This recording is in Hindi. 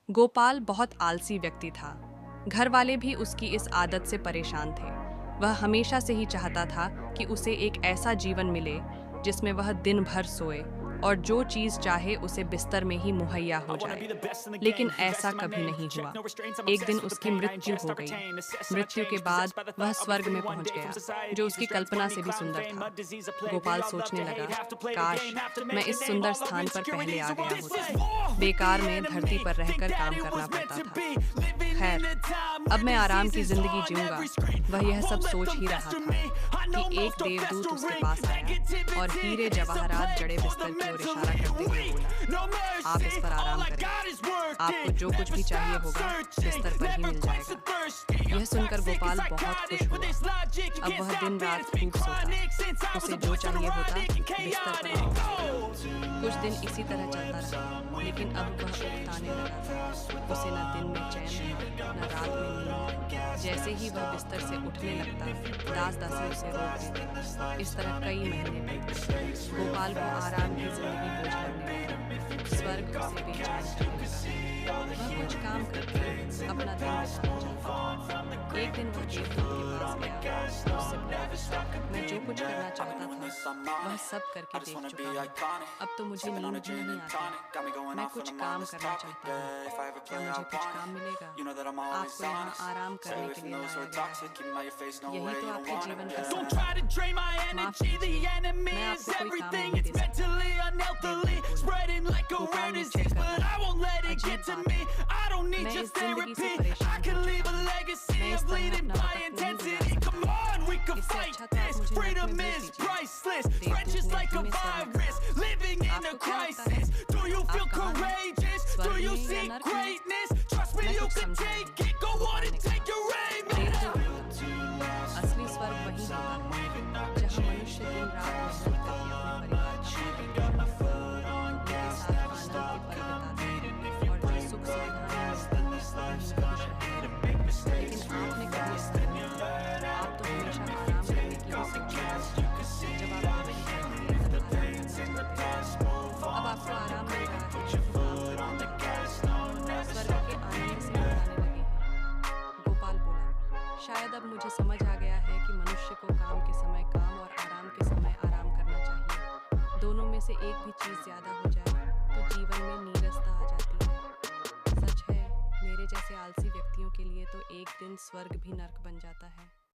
गोपाल बहुत आलसी व्यक्ति था। घर वाले भी उसकी इस आदत से परेशान थे। वह हमेशा से ही चाहता था कि उसे एक ऐसा जीवन मिले जिसमें वह दिन भर सोए और जो चीज़ चाहे उसे बिस्तर में ही मुहैया हो जाए। लेकिन ऐसा कभी नहीं हुआ। एक दिन उसकी मृत्यु हो गई। मृत्यु के बाद वह स्वर्ग में पहुंच गया, जो उसकी कल्पना से भी सुंदर था। गोपाल सोचने लगा, काश मैं इस सुंदर स्थान पर पहले आ गया होता। बेकार में धरती पर रहकर काम करना पड़ता था। खैर, अब मैं आराम की जिंदगी जीऊंगा। वह यह सब सोच ही रहा था कि एक देवदूत उसके पास आया और हीरे जवाहरात जड़े बिस्तर की ओर इशारा करते हुए बोला, आप इस पर आराम करें। आपको जो कुछ भी चाहिए होगा बिस्तर पर ही मिल जाएगा। यह सुनकर गोपाल बहुत खुश हुआ। अब वह दिन रात खूब सोता। उसे जो चाहिए होता बिस्तर पर मिलता। कुछ दिन इसी तरह चलता रहा, लेकिन अब वह उकताने लगा था। उसे न दिन में चैन न रात में नींद। जैसे ही वह बिस्तर से उठने लगता, दास दासी उसे रोक देते। इस तरह कई महीने बीत गए। गोपाल को आराम की जिंदगी बोझ लगने लगी। स्वर्ग उसे बेचैन करने लगा। वह कुछ काम करके अपना दिन बिताना चाहता था। एक दिन वह देवदूत के पास गया और उससे बोला, मैं जो कुछ करना चाहता था वह सब करके देख चुका हूँ। अब तो मुझे नींद भी नहीं आती। मैं कुछ काम करना चाहता हूँ। क्या मुझे कुछ काम मिलेगा? आपको यहाँ आराम करने के लिए लाया गया है। यही तो आपके जीवन का सार है। माफ कीजिए, मैं आपको कोई काम नहीं दे सकता। गोपाल ने चिढ़कर कहा, अजीब बात है। मैं इस जिंदगी से परेशान हूँ। मैं इस तरह अपना वक्त नहीं गुजार सकता। इससे अच्छा तो आप मुझे नर्क में भेज दीजिए। देवदूत ने धीमे स्वर में कहा, आपको क्या लगता है? आप कहाँ हैं? स्वर्ग में या नर्क में? मैं कुछ समझा नहीं। गोपाल ने कहा, देवदूत बोला, असली स्वर्ग वही होता है जहाँ मनुष्य दिन रात मेहनत करके अपने परिवार के साथ आनंद के पल बिताते हैं और जो सुख सुविधाएं मिलती हैं वहीं खुश रहते हैं। लेकिन आपने कभी ऐसा नहीं किया। आप तो हमेशा आराम करने की ही सोचते हैं। जब आप घर नहीं करते तब आराम करना चाहते हैं। अब आपको आराम मिल रहा है, स्वर्ग के आनंद से बिताने लगे हैं। गोपाल बोला, शायद अब मुझे समझ आ गया है कि मनुष्य को काम के समय काम और आराम के समय आराम करना चाहिए। दोनों में से एक भी चीज़ ज़्यादा हो जाए तो जीवन में नीरसता आ जाती है। सच है, मेरे जैसे आलसी व्यक्तियों के लिए तो एक दिन स्वर्ग भी नर्क बन जाता है।